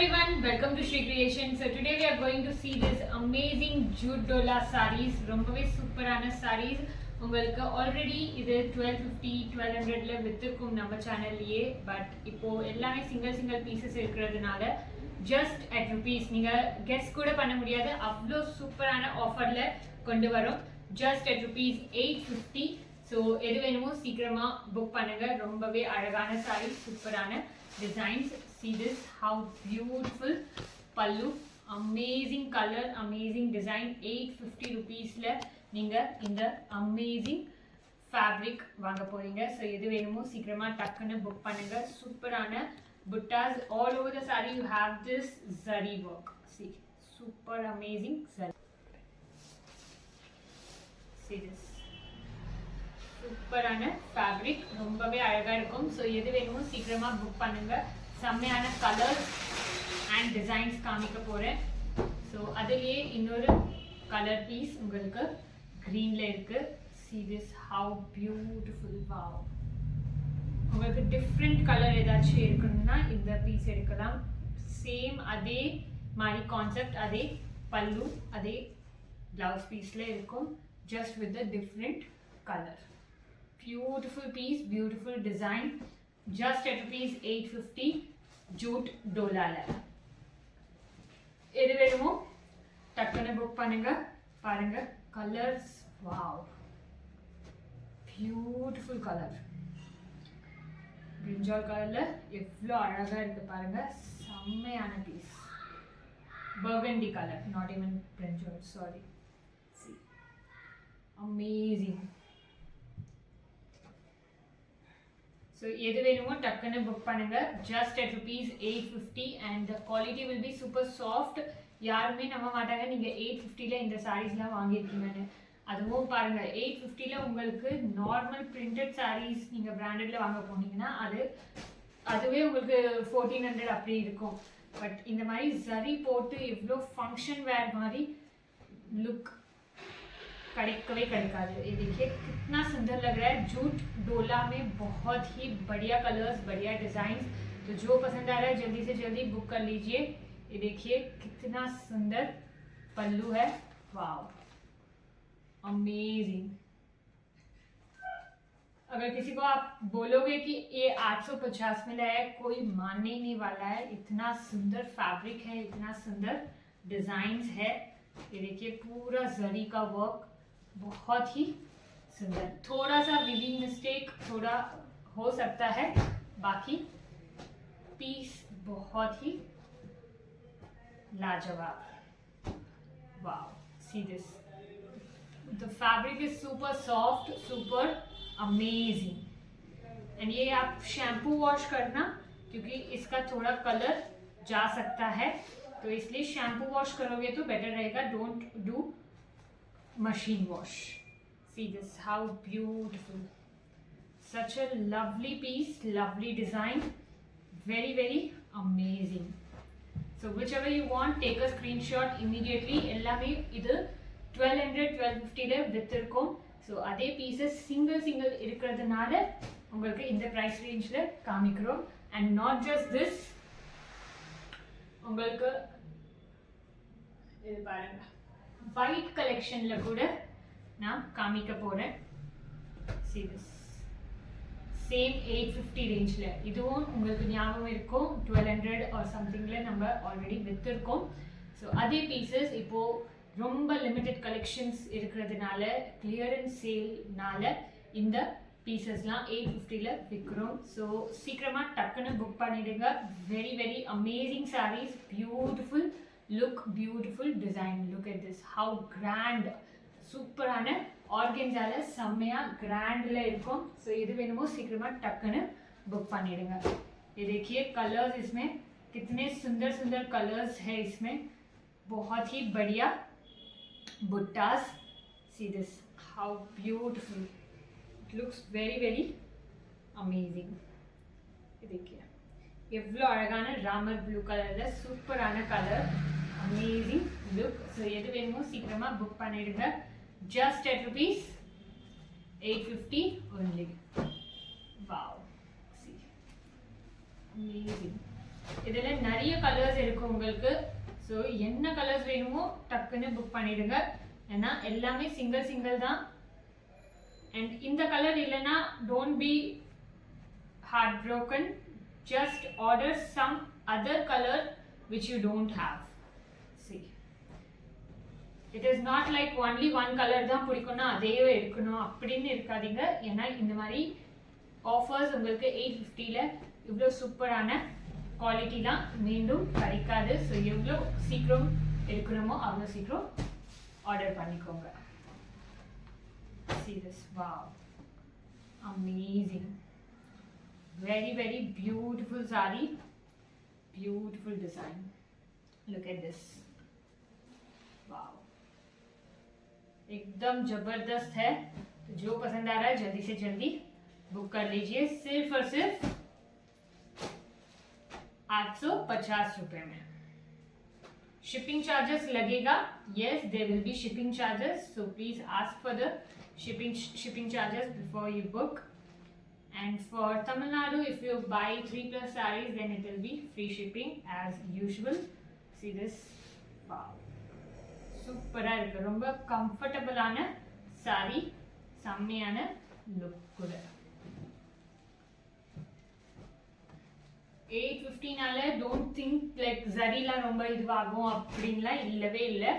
everyone, welcome to Shri Creation. So today we are going to see this amazing jute dola sarees. ரொம்பவே சூப்பரான sarees. உங்களுக்கு already இது 1250 1200ல வித்துக்கும் நம்ம சேனல்லையே. But இப்போ எல்லாமே சிங்கிள் பீசஸ் இருக்கிறதுனால just at rupees நீங்க கெஸ் கூட பண்ண முடியாது அவ்வளோ சூப்பரான ஆஃபர்ல கொண்டு வரோம். just at rupees 850. ஸோ எது வேணுமோ சீக்கிரமா புக் பண்ணுங்க. ரொம்பவே அழகான சாரி, சூப்பரான designs. See this, how beautiful pallu, amazing color, amazing design. 850 rupeesல நீங்க இந்த amazing fabric வாங்க போறீங்க. ஸோ எது வேணுமோ சீக்கிரமா டக்குன்னு புக் பண்ணுங்க. சூப்பரான buttas all over the saree. You have this zari work. See, super amazing zari. See this. சூப்பரான ஃபேப்ரிக், ரொம்பவே அழகா இருக்கும். ஸோ எது வேணுமோ சீக்கிரமா புக் பண்ணுங்க. செம்மையான கலர்ஸ் அண்ட் டிசைன்ஸ் காமிக்க போறேன். ஸோ அதுலேயே இன்னொரு கலர் பீஸ் உங்களுக்கு க்ரீன்ல இருக்கு. See this, how beautiful, wow. உங்களுக்கு டிஃப்ரெண்ட் கலர் ஏதாச்சும் இருக்குன்னா இந்த பீஸ் எடுக்கலாம். சேம் அதே மாதிரி கான்செப்ட், அதே பல்லு, அதே பிளவுஸ் பீஸ்ல இருக்கும், just with the different color. Beautiful piece, beautiful design, just at rupees 850 jute dola la. எது வேணுமோ டக்குன்னு புக் பண்ணுங்க. பாருங்க கலர்ஸ், வாவ், பியூட்டிஃபுல் கலர். பிரிஞ்சால் கலர்ல எவ்வளோ அழகா இருக்கு பாருங்க. செம்மையான piece. burgundy color, not even brinjal, sorry. See, amazing. So எது வேணுமோ டக்குன்னு புக் பண்ணுங்க. just at rupees 850 and the quality will be super soft. யாருமே நம்ப மாட்டாங்க நீங்க 850ல இந்த சாரீஸ்லாம் வாங்கியிருக்கீங்கன்னு. அதுவும் பாருங்க 850ல உங்களுக்கு நார்மல் பிரிண்டட் சாரீஸ் நீங்க பிராண்டட்ல வாங்க போனீங்கன்னா அதுவே உங்களுக்கு 1400 அப்படி இருக்கும். பட் இந்த மாதிரி ஜரி போட்டு எவ்வளோ ஃபங்க்ஷன் வேர் மாதிரி லுக் कड़कवे कड़काज। ये देखिए कितना सुंदर लग रहा है। जूट डोला में बहुत ही बढ़िया कलर्स, बढ़िया डिजाइन। तो जो पसंद आ रहा है जल्दी से जल्दी बुक कर लीजिए। ये देखिए कितना सुंदर पल्लू है, वाव, अमेजिंग। अगर किसी को आप बोलोगे कि ये 850 में लाया है, कोई मानने ही नहीं वाला है। इतना सुंदर फैब्रिक है, इतना सुंदर डिजाइन्स है। ये देखिए पूरा जरी का वर्क, बहुत ही सुंदर। थोड़ा सा वीविंग मिस्टेक थोड़ा हो सकता है, बाकी पीस बहुत ही लाजवाब। Wow, see this, the fabric is super soft, super amazing. And ये आप शैम्पू वॉश करना, क्योंकि इसका थोड़ा कलर जा सकता है, तो इसलिए शैम्पू वॉश करोगे तो बेटर रहेगा। Don't do machine wash. See this, how beautiful, such a lovely piece, lovely design, very very amazing. So whichever you want, take a screenshot immediately. எல்லாமே இது 1200 1250 ல வித்திருக்கும். ஸோ அதே பீசஸ் சிங்கிள் இருக்கிறதுனால உங்களுக்கு இந்த ப்ரைஸ் ரேஞ்சில் காமிக்கிறோம். அண்ட் நாட் ஜஸ்ட் திஸ், உங்களுக்கு இது பாருங்க ஒயிட் கலெக்ஷன்ல கூட நான் காமிக்க போறேன். See this, சேம் 850 ரேஞ்ச்ல. இதுவும் உங்களுக்கு ஞாபகம் இருக்கும், 1200 ஆர் சம்திங்ல நம்ம ஆல்ரெடி வித்திருக்கோம். ஸோ அதே பீசஸ் இப்போ ரொம்ப லிமிடெட் கலெக்ஷன்ஸ் இருக்கிறதுனால, கிளியரன்ஸ் சேல்னால இந்த பீசஸ்லாம் 850ல விற்கிறோம். ஸோ சீக்கிரமா டக்குன்னு புக் பண்ணிடுங்க. Very very amazing sarees, beautiful look, beautiful design. Look at this, how grand, சூப்பரான ஆர்கன்ஸால செம்மையா கிராண்ட்ல இருக்கும். ஸோ எது வேணுமோ சீக்கிரமா டக்குன்னு புக் பண்ணிடுங்க. ये देखिए कलर्स, इसमें कितने सुंदर सुंदर कलर्स है इसमें, बहुत ही बढ़िया बुट्टास. See this, how beautiful, it looks very very amazing. ये देखिए எவ்வளோ அழகான ராமர் ப்ளூ கலர்ல சூப்பரான கலர், அமேசிங் லுக். ஸோ எது வேணுமோ சீக்கிரமா புக் பண்ணிடுங்க. just at rupees 850 only. Wow, see, amazing. இதில் நிறைய கலர்ஸ் இருக்கும் உங்களுக்கு. ஸோ என்ன கலர்ஸ் வேணுமோ டக்குன்னு புக் பண்ணிடுங்க. ஏன்னா எல்லாமே சிங்கிள் தான். அண்ட் இந்த கலர் இல்லைன்னா don't be heart broken. Just order some other color which you don't have. See, it is not like only one color தான் பிடிக்கும்னா அதையே எடுக்கணும் அப்படின்னு இருக்காதீங்க. ஏன்னா இந்த மாதிரி ஆஃபர்ஸ் உங்களுக்கு 850ல இவ்வளோ சூப்பரான குவாலிட்டிலாம் மீண்டும் கிடைக்காது. ஸோ எவ்வளோ சீக்கிரம் எடுக்கணுமோ அவ்வளோ சீக்கிரம் ஆர்டர் பண்ணிக்கோங்க. See this, wow, amazing, very beautiful saree, beautiful design. Look at this, wow, एकदम जबरदस्त है. तो जो पसंद आ रहा है जल्दी से जल्दी बुक कर लीजिए. सिर्फ और सिर्फ 850 रुपए में. शिपिंग चार्जेस लगेगा. yes, there will be shipping charges, so please ask for the shipping charges before you book. And for Tamil Nadu, if you buy 3+ sarees, then it will be free shipping as usual. See this, wow, சூப்பரா இருக்கு. ரொம்ப கம்ஃபர்டபுளான saree, செம்மையான look கூட. 850னால don't think like ஜரிலாம் ரொம்ப இதுவாகும் அப்படின்லாம் இல்லவே இல்லை.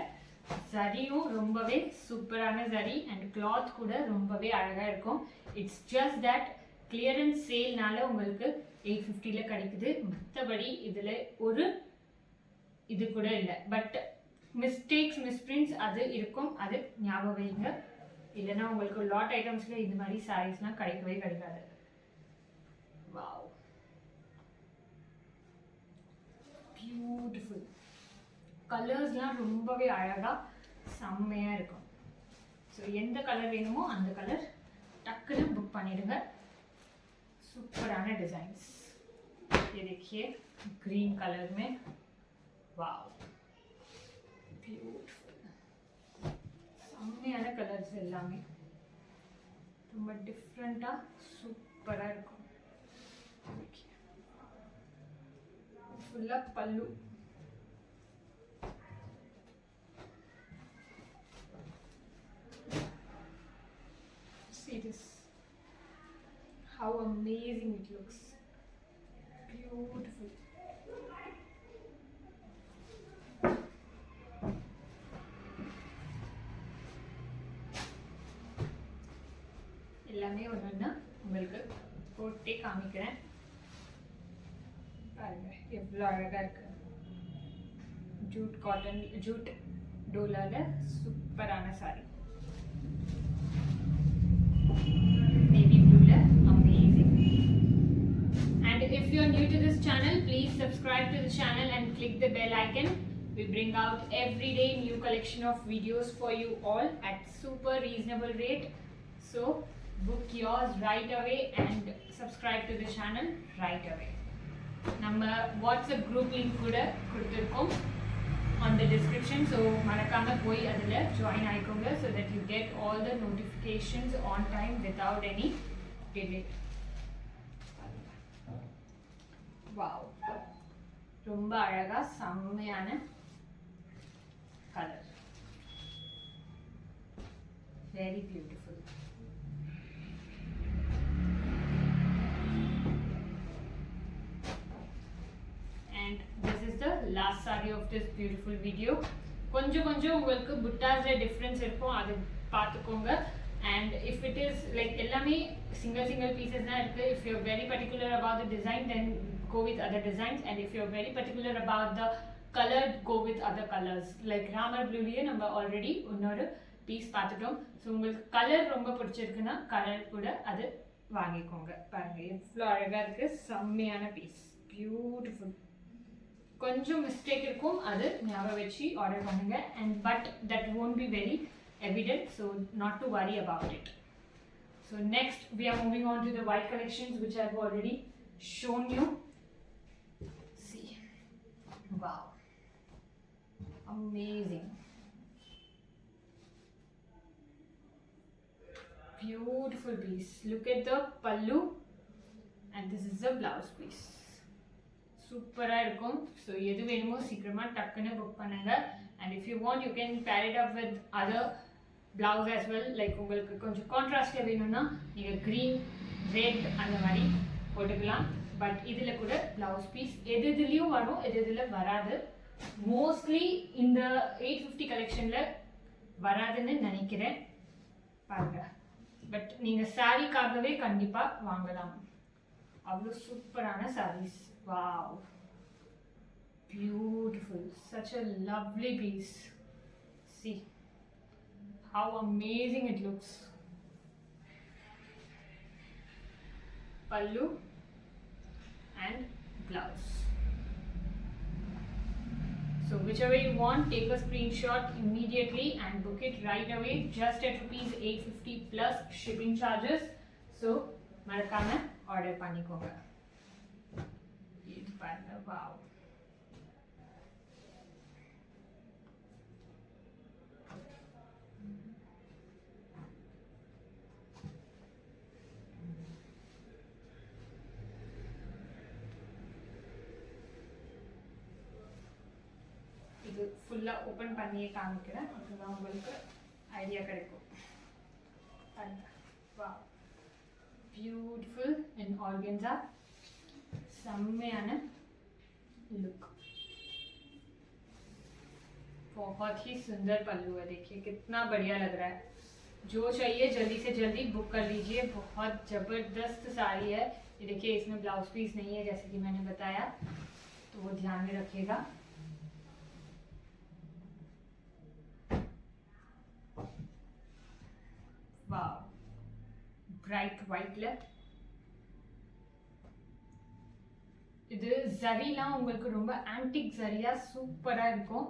ஜரியும் ரொம்பவே சூப்பரான ஜரி அண்ட் கிளாத் கூட ரொம்பவே அழகாக இருக்கும். இட்ஸ் ஜஸ்ட் தட் கிளியரன்ஸ் சேல்னால உங்களுக்கு 850ல கிடைக்குது. மற்றபடி இதில் ஒரு இது கூட இல்லை. பட் மிஸ்டேக்ஸ் மிஸ்பிரிண்ட்ஸ் அது இருக்கும், அது ஞாபகம் வைங்க. இல்லைன்னா உங்களுக்கு லாட் ஐட்டம்ஸில் இந்த மாதிரி சாரீஸ்லாம் கிடைக்கவே கிடைக்காது. வாவ், பியூட்டிஃபுல் கலர்ஸ்லாம் ரொம்பவே அழகாக செம்மையாக இருக்கும். ஸோ எந்த கலர் வேணுமோ அந்த கலர் டக்குன்னு புக் பண்ணிடுங்க. சூப்பரான डिज़ाइंस. ये देखिए ग्रीन कलर में, वाव, ब्यूटीफुल. செம்மையான கலர்ஸ் எல்லாமே ரொம்ப டிஃப்ரெண்ட்டாக சூப்பராக இருக்கும். ஃபுல்லாக பல்லு. See this, how amazing it looks, beautiful. எல்லாமே ஒன்று உங்களுக்கு போட்டே காமிக்கிறேன். பாருங்க எவ்வளோ அழகாக இருக்கு. ஜூட் காட்டன், ஜூட் டோலால சூப்பரான sorry. Navy blue la, amazing. And if you are new to this channel, please subscribe to the channel and click the bell icon. We bring out every day new collection of videos for you all at super reasonable rate. So book yours right away and subscribe to the channel right away. நம்ம WhatsApp group link கூட கொடுத்துருக்கோம் on the description, so மறக்காம போய் அதில் join ஆகிக்கோங்க. so that you get all the notifications on time without any delay. wow, ரொம்ப அழகா செம்மையான colour, very beautiful. And this is the last saree of this beautiful video. கொஞ்சம் உங்களுக்கு புட்டாஸ்ல difference இருக்கும், அது பார்த்துக்கோங்க. and if it is like எல்லாமே single pieces தான் இருக்கு. if you are very particular about the design, then go with other designs. and if you are very particular about the color, go with other colors. like Ramar ப்ளூலயே நம்ம already இன்னொரு piece பார்த்துட்டோம். So உங்களுக்கு colour ரொம்ப பிடிச்சிருக்குன்னா colour கூட அது வாங்கிக்கோங்க. பாருங்க எவ்வளோ அழகாக இருக்கு, செம்மையான பீஸ், பியூட்டிஃபுல். கொஞ்சம் மிஸ்டேக் இருக்கும், அது ஞாபகம் வச்சு ஆர்டர் பண்ணுங்க. and but that won't be very evident, so not to worry about it. so next we are moving on to the white collections which I have already shown you. see, wow, amazing, beautiful piece. look at the pallu and this is the blouse piece. சூப்பராக இருக்கும். So எது வேணுமோ சீக்கிரமாக டக்குன்னு book பண்ணுங்க. And if you want you can பேர் it up with other blouse as well. Like உங்களுக்கு கொஞ்சம் கான்ட்ராஸ்டில் வேணும்னா நீங்கள் க்ரீன் ரெட் அந்த மாதிரி போட்டுக்கலாம். பட் இதில் கூட ப்ளவுஸ் பீஸ் எது இதுலேயும் வரும், எது இதில் வராது. மோஸ்ட்லி இந்த 850 கலெக்ஷனில் வராதுன்னு நினைக்கிறேன். பாருங்க, பட் நீங்கள் சாரீக்காகவே கண்டிப்பாக வாங்கலாம். அவ்வளோ சூப்பரான sarees. Wow, beautiful, such a lovely piece. See how amazing it looks. Pallu and blouse. So whichever you want, take a screenshot immediately and book it right away, just at rupees 850 plus shipping charges. So மறக்காம order பண்ணிக்கோங்க. இது பாருங்க, wow. இது ஃபுல்லா open பண்ணியே காமிக்கிறேன், அப்பதான் உங்களுக்கு ஐடியா கிடைக்கும். பாருங்க, வாவ், ब्यूटीफुल इन ऑर्गेन्जा, सम्मेயான लुक, बहुत ही सुंदर पल्लू है. देखिए कितना बढ़िया लग रहा है. जो चाहिए जल्दी से जल्दी बुक कर लीजिए. बहुत ज़बरदस्त साड़ी है. ये देखिए इसमें ब्लाउज पीस नहीं है जैसे कि मैंने बताया, तो वो ध्यान में रखिएगा. वाह, ब्राइट वाइटல இது ஜரிலாம் உங்களுக்கு ரொம்ப ஆன்டிக் ஜரியா சூப்பரா இருக்கும்.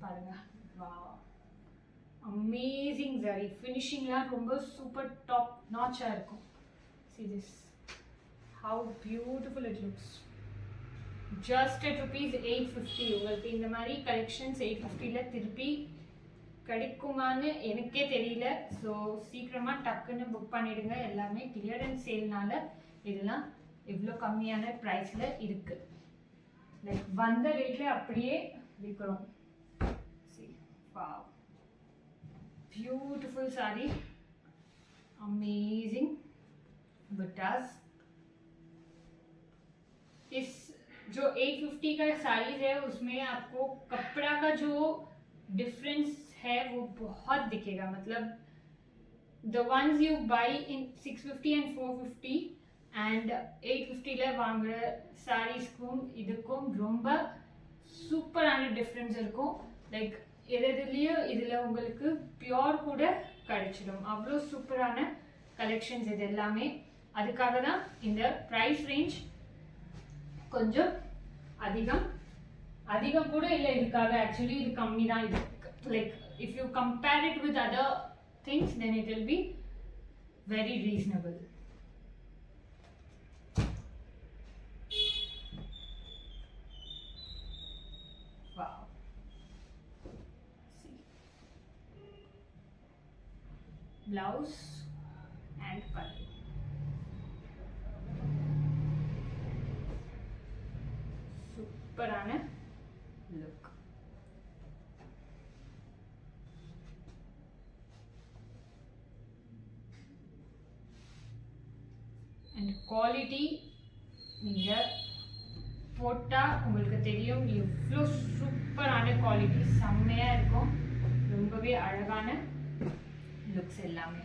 பாருங்க, வாவ், அமேசிங் ஜரி. ஃபினிஷிங்லாம் ரொம்ப சூப்பர் டாப் நாச்சா இருக்கும். see this how beautiful it looks. just at rupees 850. உங்களுக்கு இந்த மாதிரி கலெக்ஷன்ஸ் 850ல திருப்பி கிடைக்குமான்னு எனக்கே தெரியல. ஸோ சீக்கிரமாக டக்குன்னு புக் பண்ணிடுங்க. எல்லாமே கிளியரன்ஸ் சேல்னால இதெல்லாம் இவ்வளோ கம்மியான ப்ரைஸில் இருக்குது. லைக் வந்த ரேட்டில் அப்படியே விற்கிறோம். பியூட்டிஃபுல் சாரி, अमेजिंग बुट्टास. इस जो 850 का साइज है उसमें आपको कपड़ा का जो डिफरेंस है वो बहुत दिखेगा. मतलब the ones you buy in 650 and 450 and 850 ல வாங்குற சாரீஸ்க்கும் இதுக்கும் ரொம்ப சூப்பரான டிஃபரன்ஸ் இருக்கும். லைக் எதுலயும் இதுல உங்களுக்கு பியோர் கூட கிடைச்சிடும். அவ்வளோ சூப்பரான கலெக்ஷன்ஸ் இது எல்லாமே. அதுக்காக தான் இந்த ப்ரைஸ் ரேஞ்ச் கொஞ்சம் அதிகம் கூட இல்லை. இதுக்காக ஆக்சுவலி இது கம்மி தான். இது like if you compare it with other things then it will be very reasonable. Wow, see, blouse and pallu. Superana look. and quality நீங்கள் போட்டால் உங்களுக்கு தெரியும் எவ்வளோ சூப்பரான குவாலிட்டி, செம்மையாக இருக்கும். ரொம்பவே அழகான லுக்ஸ் எல்லாமே.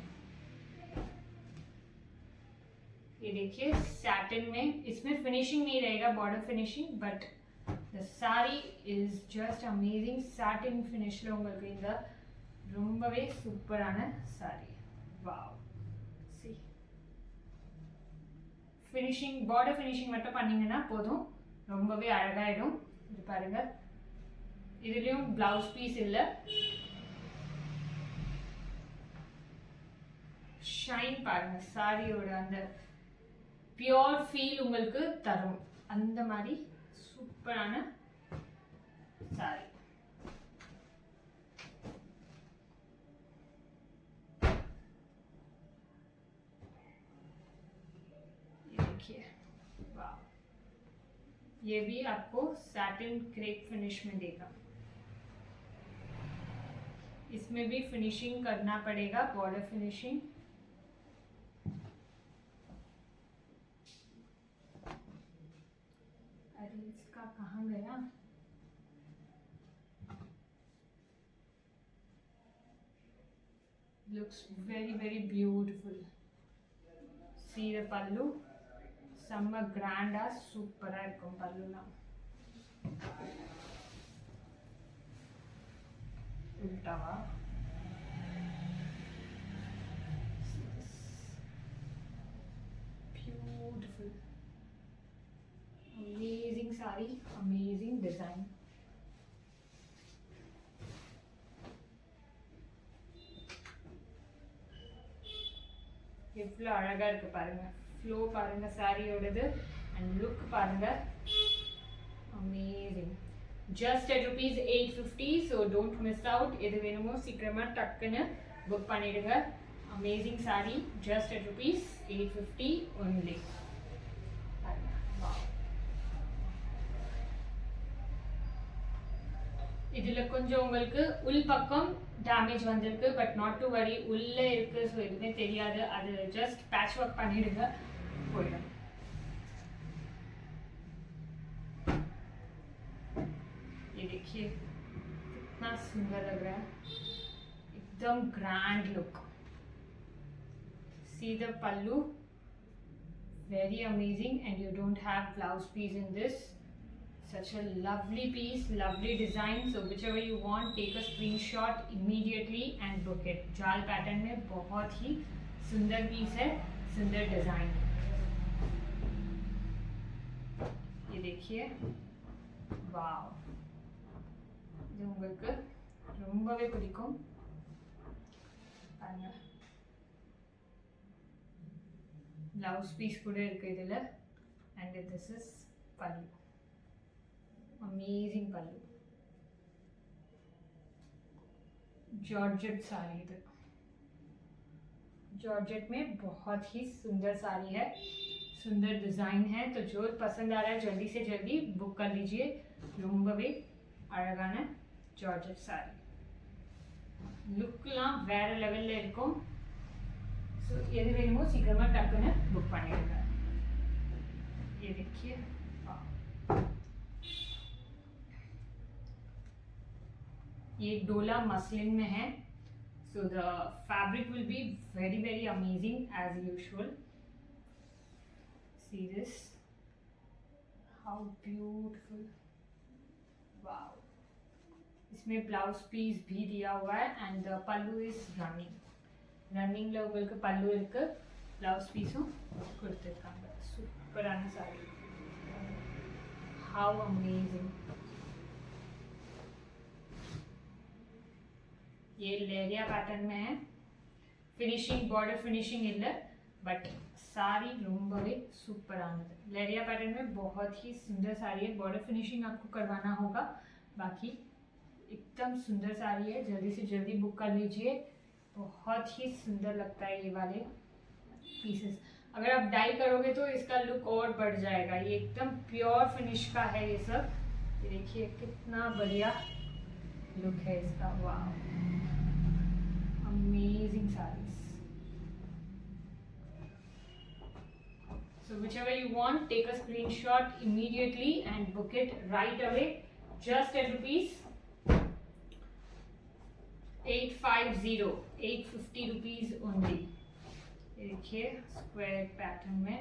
ये देखिए सैटिन में, इसमें फिनिशिंग नहीं रहेगा, border finishing, but the sari is just amazing. Satin फिनिஷ்ல உங்களுக்கு இந்த ரொம்பவே சூப்பரான sari. Wow, see, finishing, border finishing மட்டும் பண்ணீங்கன்னா போதும், ரொம்பவே அழகாயிடும். இது பாருங்க, இதுலயும் பிளவுஸ் பீஸ் இல்ல. ஷைன் பாருங்க, சாரியோட அந்த பியோர் ஃபீல் உங்களுக்கு தரும். அந்த மாதிரி சூப்பரான சாரி. ये भी आपको सैटिन क्रेप फिनिश में देगा। इसमें भी फिनिशिंग करना पड़ेगा, बॉर्डर फिनिशिंग। अरे इसका कहाँ गया? Looks very beautiful. See the pallu, செம்ம கிராண்டா சூப்பரா இருக்கும் பல்லுலாம். உல்டாவா? Beautiful, amazing saree, amazing design. எவ்வளோ அழகா இருக்கு பாருங்க. ஃப்ளோ பாருங்க சாரியோடது, அண்ட் லுக் பாருங்க, amazing. Just at rupees 850, so don't miss out. எது வேணுமோ சீக்கிரமா டக்குன்னு புக் பண்ணிடுங்க. Amazing sorry, just at rupees 850 only. இதில் கொஞ்சம் உங்களுக்கு உள் பக்கம் டேமேஜ் வந்திருக்கு, பட் நாட் டு வரி, உள்ளே இருக்கு, ஸோ எதுவுமே தெரியாது. அது ஜஸ்ட் பேட்ச் ஒர்க் பண்ணிடுங்க, போயிடும். ये देखिए कितना सुंदर लग रहा है, एकदम grand look. See the pallu, very amazing, and you don't have blouse piece in this. Such a lovely piece, lovely design. So whichever you want, take a screenshot immediately and book it. जाल pattern में बहुत ही सुंदर piece है, सुंदर design. ये देखिए, वाव, இது உங்களுக்கு ரொம்பவே பிடிக்கும் பாருங்க. பிளவுஸ் பீஸ் கூட இருக்கு இதுல, and this is pallu. Amazing pallu, georgette sari. इधर जॉर्जेट में बहुत ही सुंदर साड़ी है, सुंदर डिजाइन है. तो जो पसंद आ रहा है जल्दी से जल्दी बुक कर लीजिए. ரொம்பவே அழகான ஜார்ஜெட் சாரி, லுக்லாம் வேற லெவல்ல இருக்கும். ஸோ எது வேணுமோ சீக்கிரமா டக்குன்னு புக் பண்ணிடுங்க. ये देखिए, ये डोला मसलिन में है. So the fabric will be very amazing as usual. See this, how beautiful, wow. इसमें ब्लाउज पीस भी दिया हुआ है, and the pallu is ரன்னிங்ல உங்களுக்கு பல்லு இருக்கு, ब्लाउज பீஸும் கொடுத்துருக்காங்க. சூப்பரான சாரி, how amazing. ये लेरिया पैटर्न में है. फिनिशिंग बॉर्डर फिनिशिंग இல்லை, बट साड़ी ரொம்பவே சூப்பரானது. लेरिया पैटर्न में बहुत ही सुंदर साड़ी है. बॉर्डर फिनिशिंग आपको करवाना होगा, बाकी एकदम सुंदर साड़ी है. जल्दी से जल्दी बुक कर लीजिए, बहुत ही सुंदर लगता है ये वाले पीसेस. अगर आप डाई करोगे तो इसका लुक और बढ़ जाएगा. ये एकदम प्योर फिनिश का है ये सब. ये देखिए कितना बढ़िया लुक है इसका. वाह, amazing sarees. So whichever you want, take a screenshot immediately and book it right away. Just at rupees 850 rupees only. देखिए स्क्वायर पैटर्न में,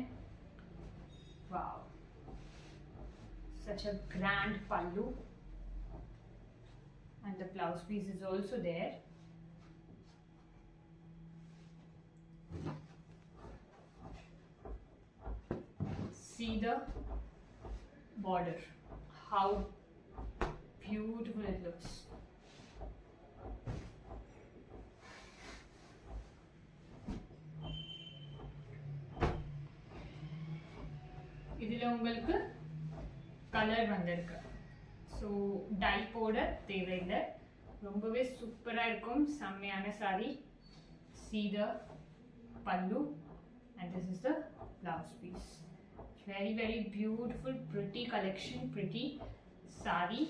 वाव, such a grand pallu, and the blouse piece is also there. See the border, how beautiful it looks. இதில் உங்களுக்கு colour வந்திருக்கு, so tie போட தேவையில்லை. ரொம்பவே சூப்பராக இருக்கும், செம்மையான sorry. See the pallu, and this is the blouse piece. very beautiful, pretty collection, pretty sari,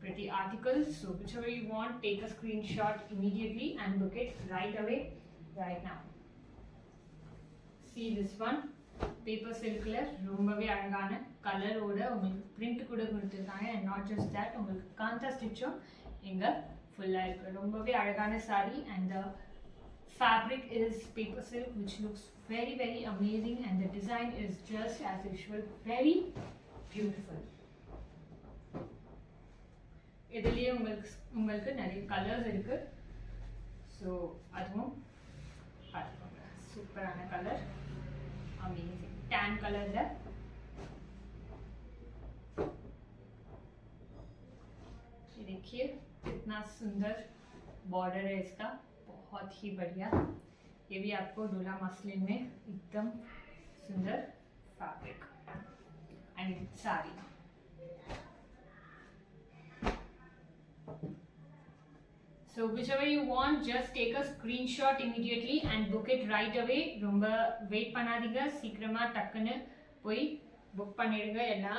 pretty articles. So whichever you want, take a screenshot immediately and book it right away, right now. See this one, paper silk la ரொம்பவே அழகான கலரோட உங்களுக்கு print கூட கொடுத்திருக்காங்க. and not just that, உங்களுக்கு காந்தா ஸ்டிச்சும் இங்க ஃபுல்லா இருக்கு. ரொம்பவே அழகான saree, and the fabric is paper silk, which looks very amazing, and the design is just as usual, very beautiful. இதுலயே உங்களுக்கு நிறைய கலர்ஸ் இருக்கு. ஸோ அதுவும் பார்த்துக்கோங்க. சூப்பரான கலர், अमेजिंग टैन कलर है. ये देखिए कितना सुंदर बॉर्डर है इसका, बहुत ही बढ़िया. ये भी आपको डोला मसलिन में एकदम सुंदर fabric and sari. So whichever you want, just take a screenshot immediately and book it right away. ரொம்ப வெயிட் பண்ணாதீங்க, சீக்கிரமா டக்குன்னு போய் புக் பண்ணிடுங்க. எல்லா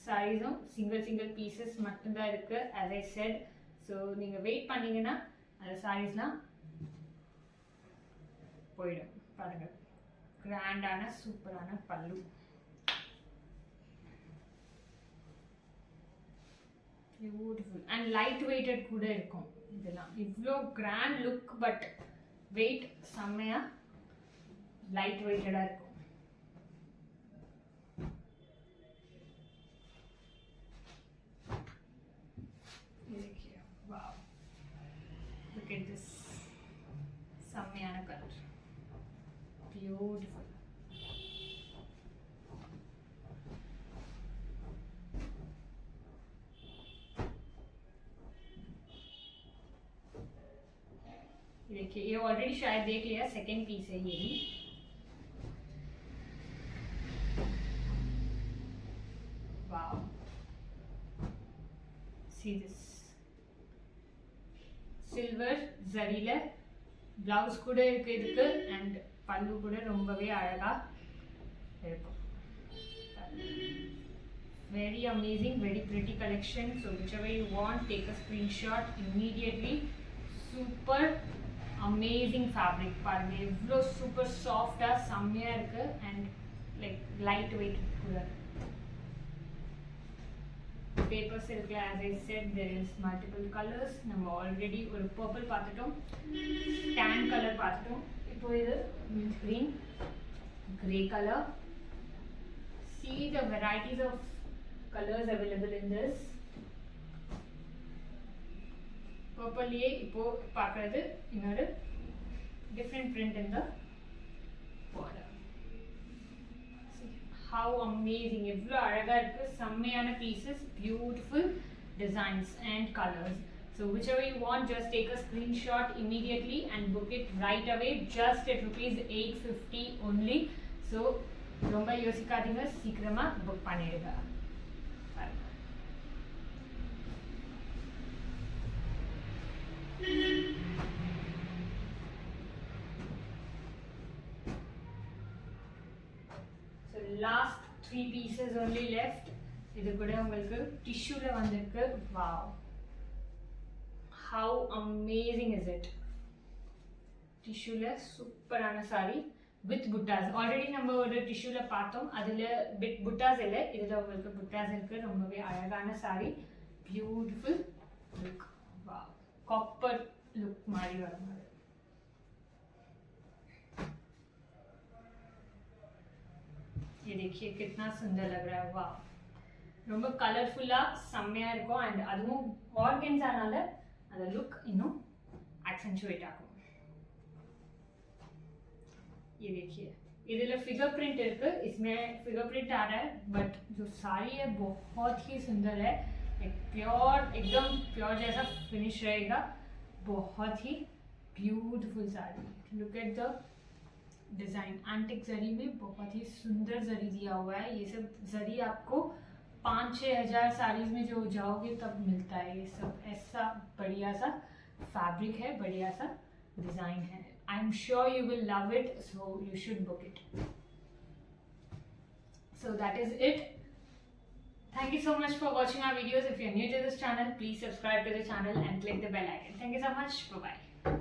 சாரீஸும் சிங்கிள் பீசஸ் மட்டும்தான் இருக்கு, as I said. ஸோ நீங்கள் வெயிட் பண்ணீங்கன்னா அந்த சாரீஸ்லாம் போயிடும். பாருங்க, கிராண்டான சூப்பரான பல்லு. பியூட்டிஃபுல் அண்ட் லைட் வெயிட்டட் கூட இருக்கும். இதெல்லாம் இவ்வளோ கிராண்ட் லுக், பட் வெயிட் செம்மையா லைட் வெயிட்டடாக இருக்கும். Wow, look at this, செம்மையான கலர், பியூட்டிஃபுல். देखिए ये ऑलरेडी शायद देख लिया, सेकेंड पीस है ये भी. वाओ, see this சில்வர் ஜரியில பிளவுஸ் கூட இருக்கு இதுக்கு, அண்ட் பல்லு கூட ரொம்பவே அழகா இருக்கும். Very amazing, very pretty collection. So whichever you want, take a screenshot immediately. Super amazing fabric. பாருங்க எவ்வளோ சூப்பர் சாஃப்டா செம்மையா இருக்கு, அண்ட் லைக் லைட் வெயிட் கூட. பேப்பர் சில்க்ல as I said there is multiple colors. நம்ம ஆல்ரெடி ஒரு பர்பிள் பார்த்துட்டோம், tan கலர் பார்த்துட்டோம், இப்போ இது mint green, grey color. See the varieties of colors available in this. பர்பிள்லயே இப்போ பார்க்கறது இன்னொரு different print in the border. How amazing, எவ்வளோ அழகா இருக்கு, செம்மையான pieces, beautiful designs and colors. So whichever you want, just take a screenshot immediately and book it right away, just at ₹850 only. So ரொம்ப யோசிக்காதீங்க, சீக்கிரமா புக் பண்ணிடுங்க. So last 3 pieces only left. இது கூட உங்களுக்கு டிஷ்யூல வந்திருக்கு. Wow, how amazing is it? டிஷ்யூல சூப்பரான sorry with buttas. Already நம்ம ஒரு டிஷ்யூல பார்த்தோம், அதுல பிட் புட்டாஸ் இல்லை, இதுல உங்களுக்கு புட்டாஸ் இருக்கு. ரொம்பவே அழகான sorry, beautiful look. Wow, copper look மாதிரி வரும். ये देखिए कितना सुंदर लग रहा है. वाह, ரொம்ப கலர்ஃபுல்லா செம்மையா இருக்கும், அண்ட் அதுவும் ஆர்கன்ஸானால அந்த லுக் இன்னும் ஆக்சென்ச்சுவேட் ஆகும். ये देखिए इधर फिगर प्रिंट है, इसमें फिगर प्रिंट आ रहा है, बट जो साड़ी है बहुत ही सुंदर है. एक प्योर, एकदम प्योर जैसा फिनिश रहेगा. बहुत ही beautiful sari. Look at the design, antique zari में बहुत ही सुंदर जरी दिया हुआ है. ये सब जरी आपको 5-6 हज़ार साड़ीज में जो जाओगे तब मिलता है. ये सब ऐसा बढ़िया सा फैब्रिक है, बढ़िया सा डिज़ाइन है. I am sure you will love it, so you should book it. So that is it. Thank you so much for watching our videos. If you're new to this channel, please subscribe to the channel and click the bell icon. Thank you so much. Bye bye.